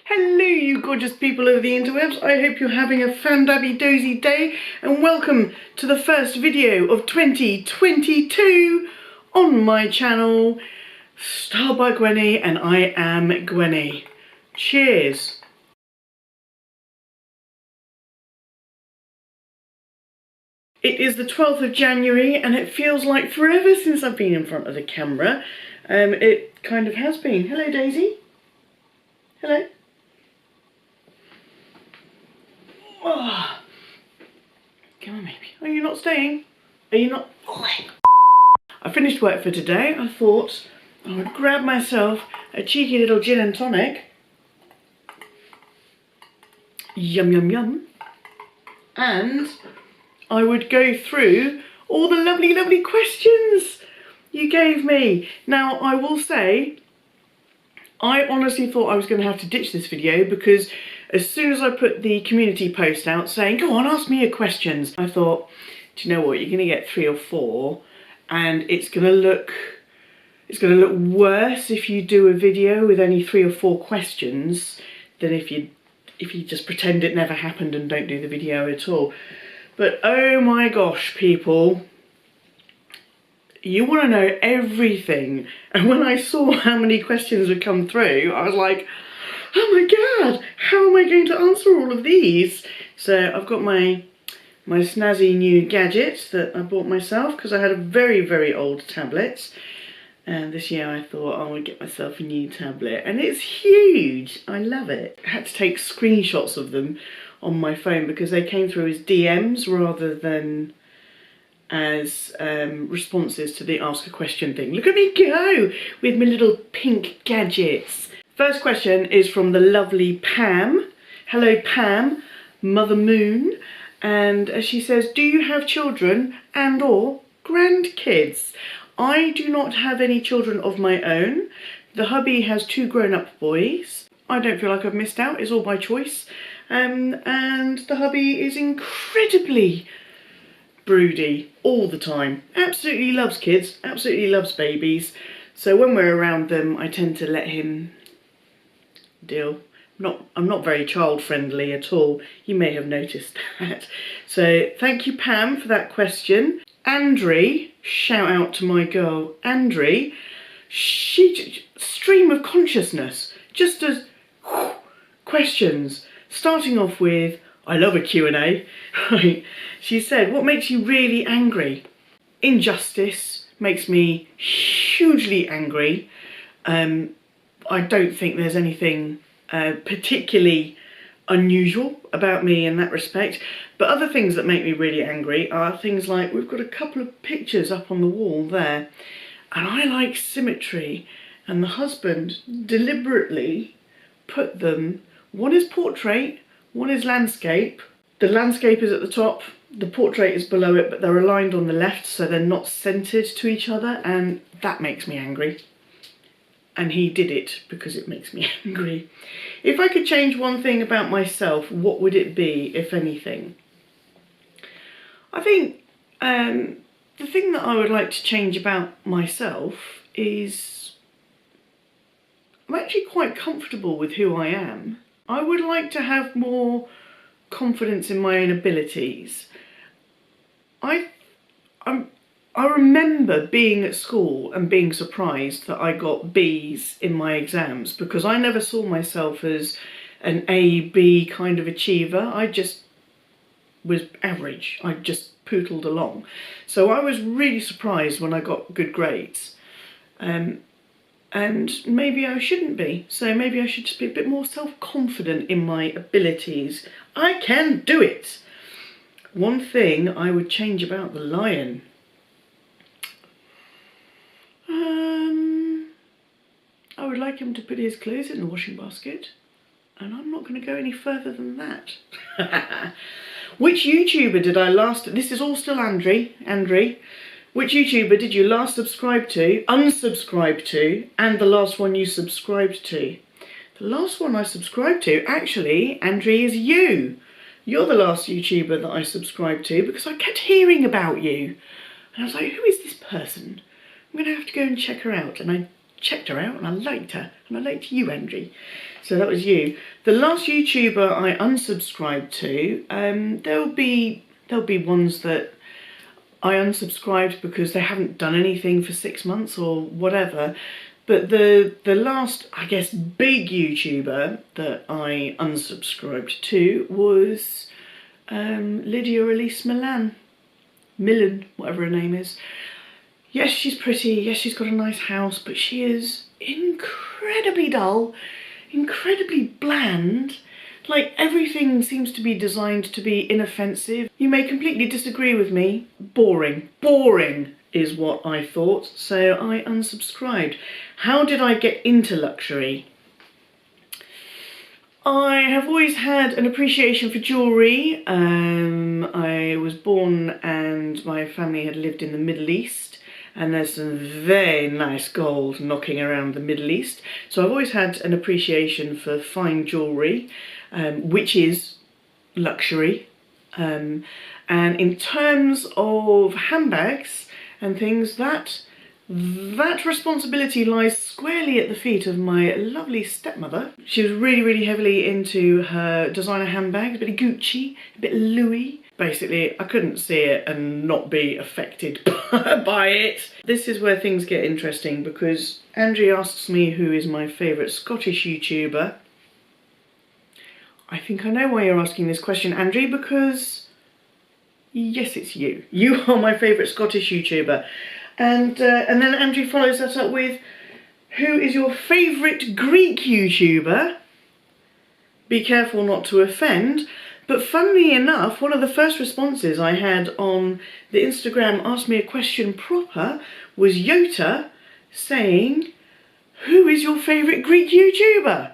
Hello you gorgeous people of the interwebs, I hope you're having a fandabby-dozy day and welcome to the first video of 2022 on my channel, StyledByGwenny, and I am Gwenny. Cheers! It is the 12th of January and it feels like forever since I've been in front of the camera. It kind of has been. Hello Daisy. Hello. Oh. Come on, baby. Are you not staying? Are you not? I finished work for today. I thought I would grab myself a cheeky little gin and tonic. Yum, yum, yum. And I would go through all the lovely, lovely questions you gave me. Now, I will say, I honestly thought I was going to have to ditch this video because as soon as I put the community post out saying, go on, ask me your questions, I thought, do you know what, you're going to get 3 or 4 and it's going to look worse if you do a video with only 3 or 4 questions than if you just pretend it never happened and don't do the video at all. But oh my gosh, people, you want to know everything. And when I saw how many questions had come through, I was like, oh my god, how am I going to answer all of these? So I've got my snazzy new gadget that I bought myself because I had a very, very old tablet. And this year I thought I would get myself a new tablet. And it's huge. I love it. I had to take screenshots of them on my phone because they came through as DMs rather than as responses to the ask a question thing. Look at me go with my little pink gadgets. First question is from the lovely Pam. Hello Pam, Mother Moon. And she says, do you have children and or grandkids? I do not have any children of my own. The hubby has 2 grown-up boys. I don't feel like I've missed out, it's all by choice. And the hubby is incredibly broody all the time. Absolutely loves kids, absolutely loves babies. So when we're around them, I tend to let him deal. I'm not very child friendly at all. You may have noticed that. So thank you Pam for that question. Andrie, shout out to my girl Andrie. She stream of consciousness, just as questions. Starting off with, I love a Q&A. Right. She said, what makes you really angry? Injustice makes me hugely angry. I don't think there's anything particularly unusual about me in that respect. But other things that make me really angry are things like, we've got a couple of pictures up on the wall there, and I like symmetry, and the husband deliberately put them, one is portrait, one is landscape. The landscape is at the top, the portrait is below it, but they're aligned on the left so they're not centred to each other, and that makes me angry. And he did it because it makes me angry. If I could change one thing about myself, what would it be, if anything? I think the thing that I would like to change about myself is I'm actually quite comfortable with who I am. I would like to have more confidence in my own abilities. I remember being at school and being surprised that I got B's in my exams because I never saw myself as an A, B kind of achiever. I just was average. I just pootled along. So I was really surprised when I got good grades. And maybe I shouldn't be. So maybe I should just be a bit more self-confident in my abilities. I can do it. One thing I would change about the lion. I would like him to put his clothes in the washing basket. And I'm not going to go any further than that. Which YouTuber did I last... This is all still Andrie. Which YouTuber did you last subscribe to, unsubscribe to, and the last one you subscribed to? The last one I subscribed to, actually, Andrie, is you. You're the last YouTuber that I subscribed to because I kept hearing about you. And I was like, who is this person? I'm going to have to go and check her out. And I checked her out and I liked her, and I liked you, Andrew. So that was you. The last YouTuber I unsubscribed to, there'll be ones that I unsubscribed because they haven't done anything for 6 months or whatever. But the last, I guess, big YouTuber that I unsubscribed to was Lydia Elise Millan, whatever her name is. Yes, she's pretty, yes, she's got a nice house, but she is incredibly dull, incredibly bland. Like, everything seems to be designed to be inoffensive. You may completely disagree with me. Boring. Boring is what I thought, so I unsubscribed. How did I get into luxury? I have always had an appreciation for jewellery. I was born and my family had lived in the Middle East, and there's some very nice gold knocking around the Middle East. So I've always had an appreciation for fine jewellery, which is luxury. And in terms of handbags and things, that responsibility lies squarely at the feet of my lovely stepmother. She was really heavily into her designer handbags, a bit of Gucci, a bit of Louis. Basically, I couldn't see it and not be affected by it. This is where things get interesting, because Andrew asks me who is my favourite Scottish YouTuber. I think I know why you're asking this question, Andrew, because yes, it's you. You are my favourite Scottish YouTuber. And then Andrew follows that up with, who is your favourite Greek YouTuber? Be careful not to offend. But funnily enough, one of the first responses I had on the Instagram Ask Me a Question proper was Yota saying, who is your favourite Greek YouTuber?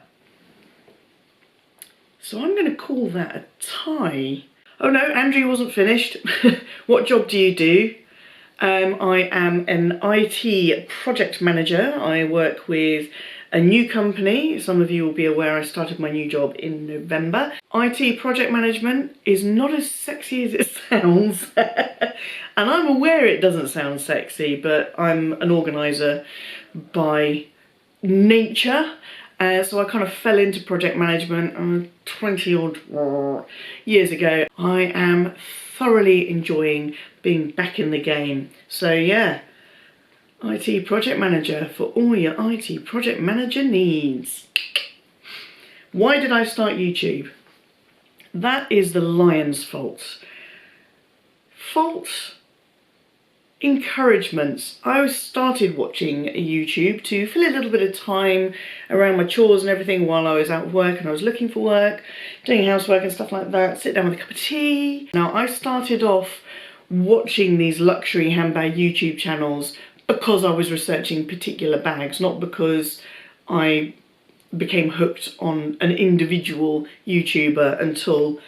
So I'm going to call that a tie. Oh no, Andrew wasn't finished. What job do you do? I am an IT project manager. I work with a new company. Some of you will be aware I started my new job in November. IT project management is not as sexy as it sounds. And I'm aware it doesn't sound sexy, but I'm an organiser by nature. So I kind of fell into project management 20 odd years ago. I am thoroughly enjoying being back in the game. So yeah, IT project manager for all your IT project manager needs. Why did I start YouTube? That is the lion's fault. Encouragements. I started watching YouTube to fill a little bit of time around my chores and everything while I was out of work and I was looking for work, doing housework and stuff like that, sit down with a cup of tea. Now, I started off watching these luxury handbag YouTube channels because I was researching particular bags, not because I became hooked on an individual YouTuber until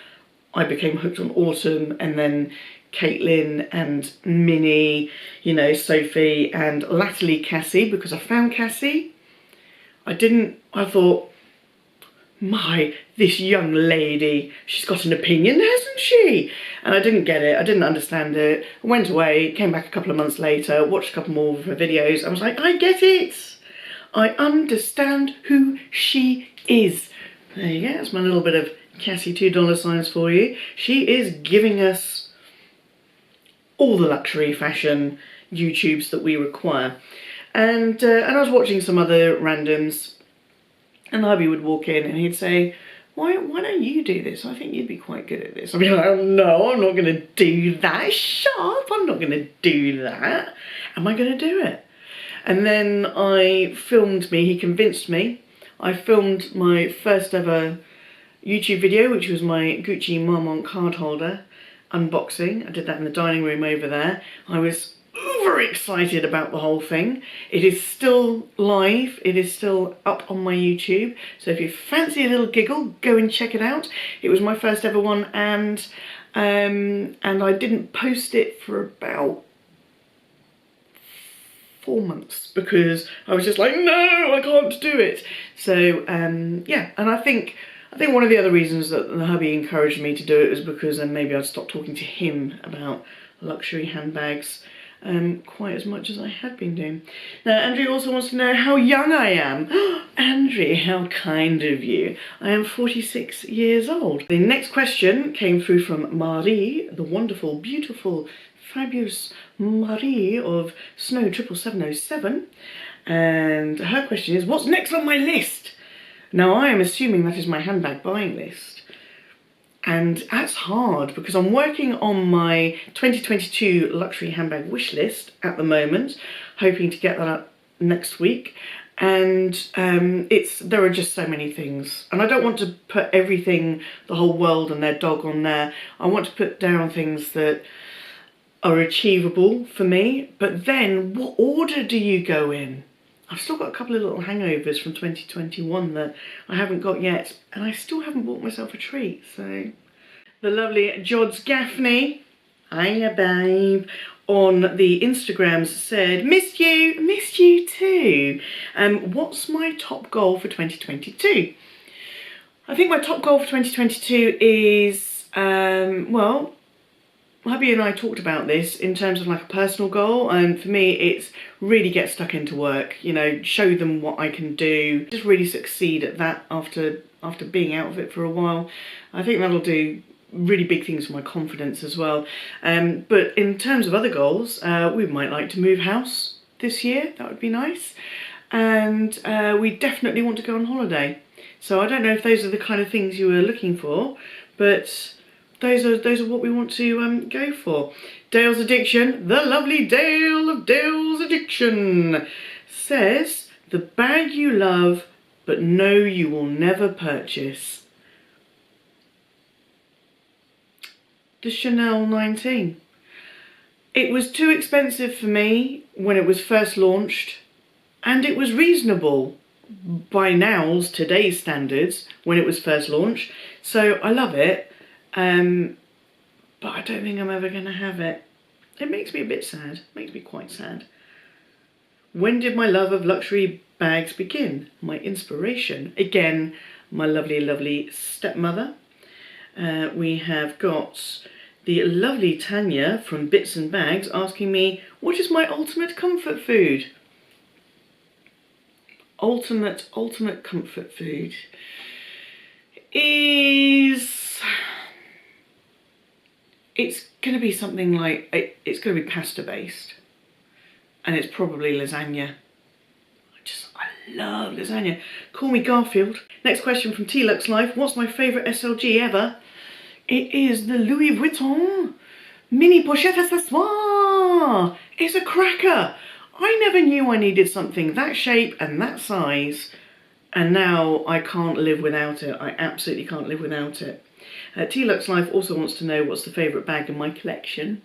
I became hooked on Autumn, and then Caitlin and Minnie, you know, Sophie, and latterly Cassie, because I found Cassie. I thought, this young lady, she's got an opinion, hasn't she? And I didn't get it, I didn't understand it. I went away, came back a couple of months later, watched a couple more of her videos, I was like, I get it! I understand who she is. There you go, that's my little bit of Cassie $2 for you. She is giving us all the luxury fashion YouTubes that we require. And I was watching some other randoms, and the hubby would walk in and he'd say, why don't you do this? I think you'd be quite good at this. I'd be like, oh, no, I'm not going to do that. Shut up, I'm not going to do that. Am I going to do it? And then he convinced me. I filmed my first ever YouTube video, which was my Gucci Marmont card holder unboxing. I did that in the dining room over there. I was uber excited about the whole thing. It is still live, it is still up on my YouTube, so if you fancy a little giggle, go and check it out. It was my first ever one, and I didn't post it for about 4 months because I was just like, no, I can't do it. So yeah, and I think one of the other reasons that the hubby encouraged me to do it was because then maybe I'd stop talking to him about luxury handbags. quite as much as I had been doing. Now, Andrew also wants to know how young I am. Andrew, how kind of you. I am 46 years old. The next question came through from Marie, the wonderful, beautiful, fabulous Marie of Snow 77707. And her question is, what's next on my list? Now, I am assuming that is my handbag buying list. And that's hard because I'm working on my 2022 luxury handbag wish list at the moment, hoping to get that up next week. And there are just so many things. And I don't want to put everything, the whole world and their dog on there. I want to put down things that are achievable for me. But then, what order do you go in? I've still got a couple of little hangovers from 2021 that I haven't got yet, and I still haven't bought myself a treat, so. The lovely Jods Gaffney, hiya babe, on the Instagrams said, missed you too. What's my top goal for 2022? I think my top goal for 2022 is, well, hubby and I talked about this in terms of like a personal goal, and for me it's really get stuck into work, you know, show them what I can do, just really succeed at that after being out of it for a while. I think that'll do really big things for my confidence as well. But in terms of other goals, we might like to move house this year, that would be nice, and we definitely want to go on holiday. So I don't know if those are the kind of things you were looking for, but those are what we want to go for. Dale's Addiction, the lovely Dale of Dale's Addiction, says, the bag you love but know you will never purchase. The Chanel 19. It was too expensive for me when it was first launched, and it was reasonable by today's standards when it was first launched. So I love it. But I don't think I'm ever going to have it. It makes me a bit sad. It makes me quite sad. When did my love of luxury bags begin? My inspiration. Again, my lovely, lovely stepmother. We have got the lovely Tanya from Bits and Bags asking me, what is my ultimate comfort food? Ultimate comfort food is... It's going to be something like, it's going to be pasta based, and it's probably lasagna. I love lasagna. Call me Garfield. Next question from T-Lux Life. What's my favourite SLG ever? It is the Louis Vuitton Mini Pochette Accessoire. It's a cracker. I never knew I needed something that shape and that size, and now I can't live without it. I absolutely can't live without it. T-Lux Life also wants to know what's the favourite bag in my collection.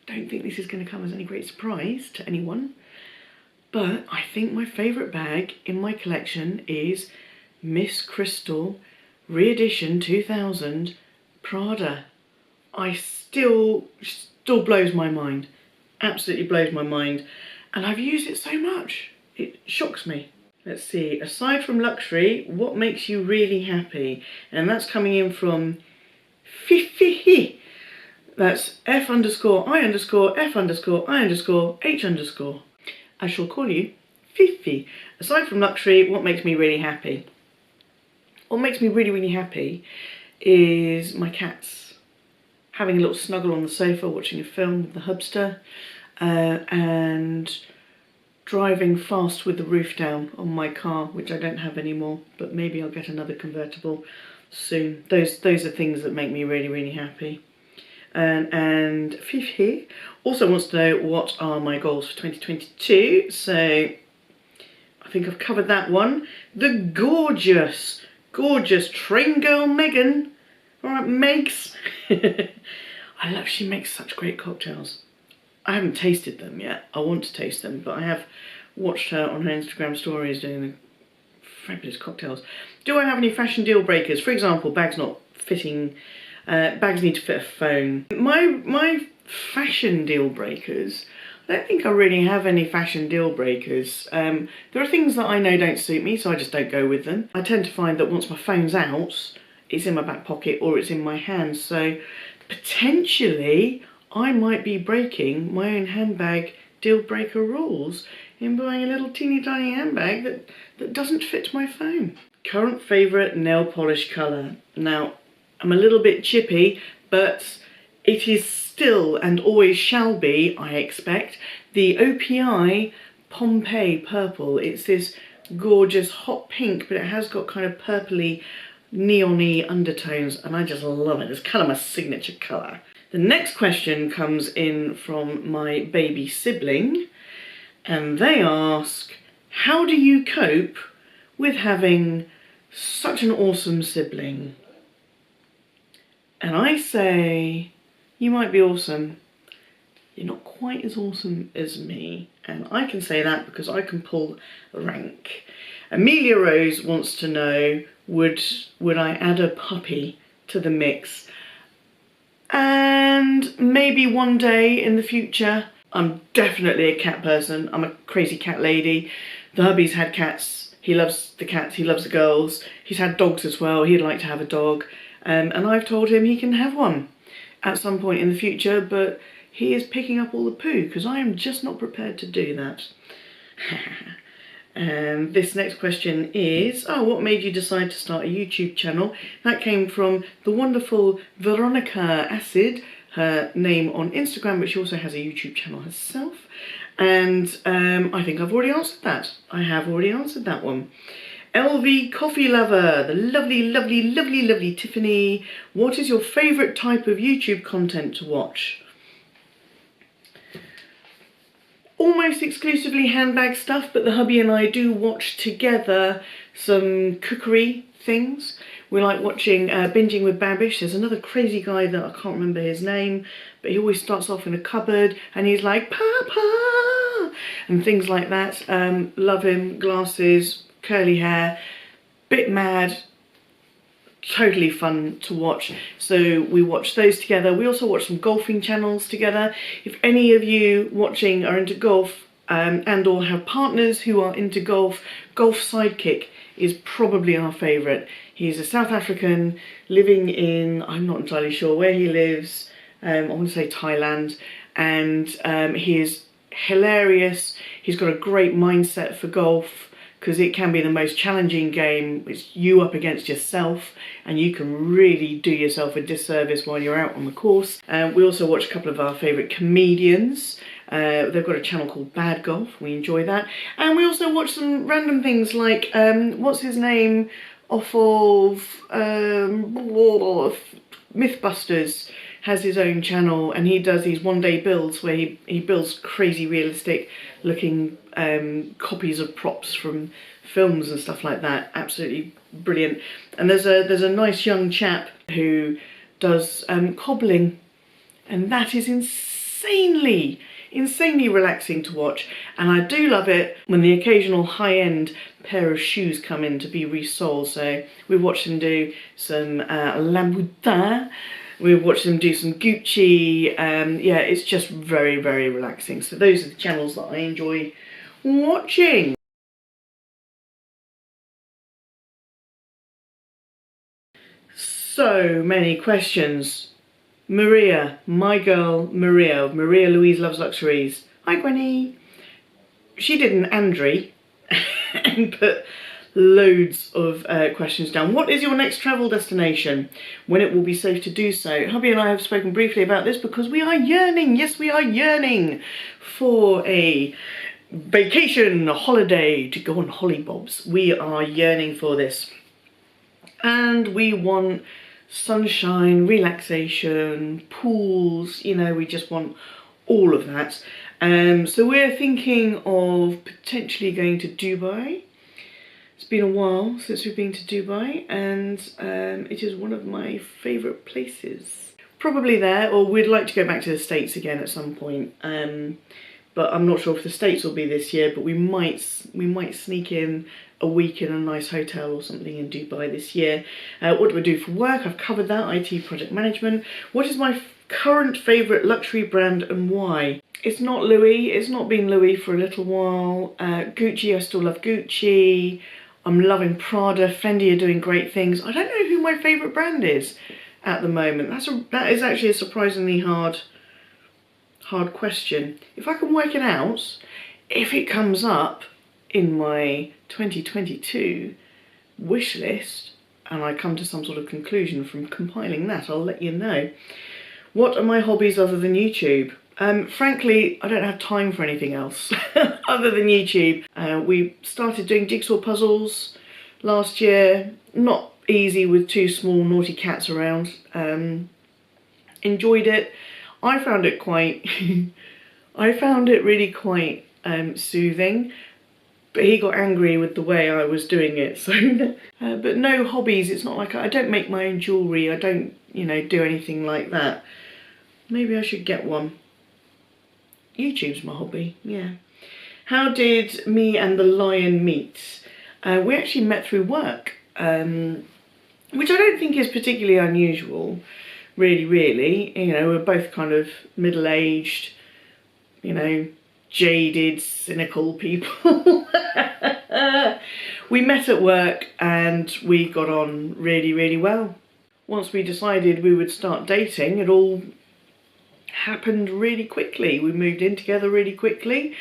Don't think this is going to come as any great surprise to anyone, but I think my favourite bag in my collection is Miss Crystal Re-Edition 2000 Prada. I still blows my mind, absolutely blows my mind, and I've used it so much, it shocks me. Let's see, aside from luxury, what makes you really happy? And that's coming in from Fifi. That's F_I_F_H_. I shall call you Fifi. Aside from luxury, what makes me really happy? What makes me really, really happy is my cats. Having a little snuggle on the sofa, watching a film with the hubster, and driving fast with the roof down on my car, which I don't have anymore, but maybe I'll get another convertible soon. Those are things that make me really, really happy. And Fifi also wants to know what are my goals for 2022. So I think I've covered that one. The gorgeous train girl Megan. All right, Megs. She makes such great cocktails. I haven't tasted them yet. I want to taste them, but I have watched her on her Instagram stories doing the fabulous cocktails. Do I have any fashion deal breakers? For example, bags not fitting, bags need to fit a phone. My fashion deal breakers, I don't think I really have any fashion deal breakers. There are things that I know don't suit me, so I just don't go with them. I tend to find that once my phone's out, it's in my back pocket or it's in my hand, so potentially I might be breaking my own handbag deal breaker rules in buying a little teeny tiny handbag that doesn't fit my phone. Current favourite nail polish colour. Now, I'm a little bit chippy, but it is still and always shall be, I expect, the OPI Pompeii purple. It's this gorgeous hot pink, but it has got kind of purpley, neon-y undertones, and I just love it. It's kind of my signature colour. The next question comes in from my baby sibling, and they ask, how do you cope with having such an awesome sibling? And I say, you might be awesome. You're not quite as awesome as me. And I can say that because I can pull rank. Amelia Rose wants to know, would I add a puppy to the mix? And maybe one day in the future. I'm definitely a cat person. I'm a crazy cat lady. The hubby's had cats. He loves the cats. He loves the girls. He's had dogs as well. He'd like to have a dog. And I've told him he can have one at some point in the future, but he is picking up all the poo because I am just not prepared to do that. And this next question is, what made you decide to start a YouTube channel? That came from the wonderful Veronica Acid, her name on Instagram, but she also has a YouTube channel herself. And I think I've already answered that. I have already answered that one. LV Coffee Lover, the lovely, lovely, lovely, lovely Tiffany. What is your favourite type of YouTube content to watch? Almost exclusively handbag stuff, but the hubby and I do watch together some cookery things. We like watching Binging with Babish. There's another crazy guy that I can't remember his name, but he always starts off in a cupboard and he's like, Papa! And things like that. Love him, glasses, curly hair, bit mad, totally fun to watch. So we watch those together. We also watch some golfing channels together. If any of you watching are into golf and or have partners who are into golf, Golf Sidekick is probably our favourite. He's a South African living in, I'm not entirely sure where he lives, I want to say Thailand, and he is hilarious. He's got a great mindset for golf, because it can be the most challenging game. It's you up against yourself, and you can really do yourself a disservice while you're out on the course. We also watch a couple of our favourite comedians. They've got a channel called Bad Golf. We enjoy that. And we also watch some random things like, what's his name, off of Mythbusters, has his own channel, and he does these one-day builds where he builds crazy realistic looking copies of props from films and stuff like that. Absolutely brilliant. And there's a nice young chap who does cobbling, and that is insanely relaxing to watch. And I do love it when the occasional high-end pair of shoes come in to be resold. So we watched him do some Louboutin. We've watched them do some Gucci. Yeah, it's just very, very relaxing. So those are the channels that I enjoy watching. So many questions. Maria, my girl Maria Louise Loves Luxuries. Hi Gwenny. She did an Andre and put loads of questions down. What is your next travel destination? When it will be safe to do so? Hubby and I have spoken briefly about this because we are yearning, yes we are yearning for a vacation, a holiday, to go on hollybobs. We are yearning for this. And we want sunshine, relaxation, pools, you know, we just want all of that. So we're thinking of potentially going to Dubai. It's been a while since we've been to Dubai, and it is one of my favourite places. Probably there, or we'd like to go back to the States again at some point. But I'm not sure if the States will be this year, but we might sneak in a week in a nice hotel or something in Dubai this year. What do I do for work? I've covered that, IT project management. What is my current favourite luxury brand and why? It's not Louis, it's not been Louis for a little while. Gucci, I still love Gucci. I'm loving Prada, Fendi are doing great things. I don't know who my favourite brand is at the moment. That is actually a surprisingly hard hard question. If I can work it out, if it comes up in my 2022 wish list and I come to some sort of conclusion from compiling that, I'll let you know. What are my hobbies other than YouTube? Frankly, I don't have time for anything else other than YouTube. We started doing jigsaw puzzles last year. Not easy with two small naughty cats around. Enjoyed it. I found it quite I found it really quite soothing, but he got angry with the way I was doing it. So but no hobbies. It's not like I don't make my own jewellery. I don't, you know, do anything like that. Maybe I should get one. YouTube's my hobby, yeah. How did me and the lion meet? We actually met through work, which I don't think is particularly unusual, really. You know, we're both kind of middle-aged, you know, jaded, cynical people. We met at work and we got on really well. Once we decided we would start dating, it all happened really quickly. We moved in together really quickly.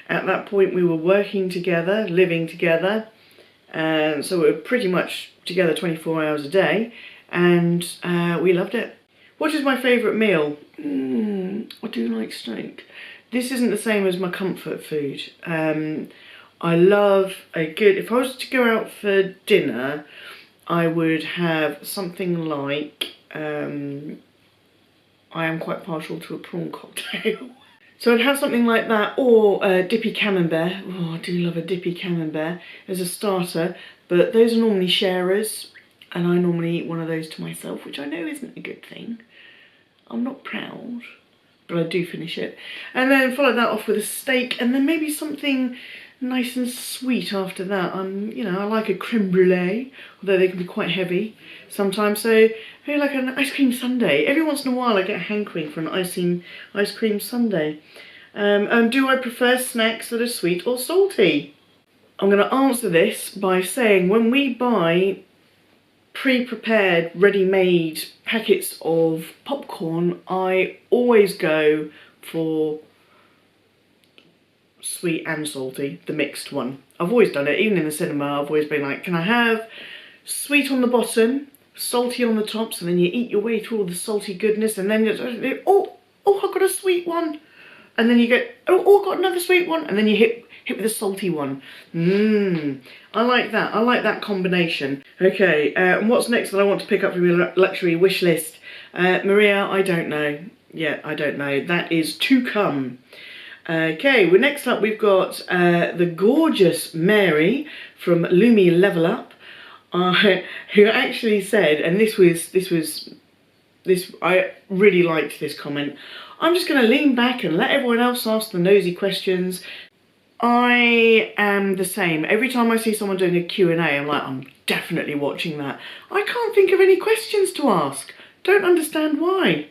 At that point we were working together, living together, and so we were pretty much together 24 hours a day, and we loved it. What is my favourite meal? I do like steak. This isn't the same as my comfort food. I love a good, if I was to go out for dinner, I would have something like I am quite partial to a prawn cocktail. So I'd have something like that, or a dippy camembert. Oh, I do love a dippy camembert as a starter, but those are normally sharers, and I normally eat one of those to myself, which I know isn't a good thing. I'm not proud, but I do finish it. And then follow that off with a steak, and then maybe something nice and sweet after that. You know, I like a creme brulee, although they can be quite heavy sometimes. So maybe like an ice cream sundae. Every once in a while I get a hankering for an ice cream sundae. And do I prefer snacks that are sweet or salty? I'm going to answer this by saying when we buy pre-prepared, ready-made packets of popcorn, I always go for sweet and salty, the mixed one. I've always done it, even in the cinema. I've always been like, can I have sweet on the bottom, salty on the tops, and then you eat your way through all the salty goodness, and then you're, oh, I've got a sweet one, and then you go, oh, I've got another sweet one, and then you hit with a salty one. I like that. I like that combination. Okay, and what's next that I want to pick up from your luxury wish list? Maria, I don't know. Yeah, I don't know. That is to come. Okay, well, next up we've got the gorgeous Mary from Lumi Level Up, who actually said, and I really liked this comment. I'm just going to lean back and let everyone else ask the nosy questions. I am the same. Every time I see someone doing a Q&A, I'm like, I'm definitely watching that. I can't think of any questions to ask. Don't understand why.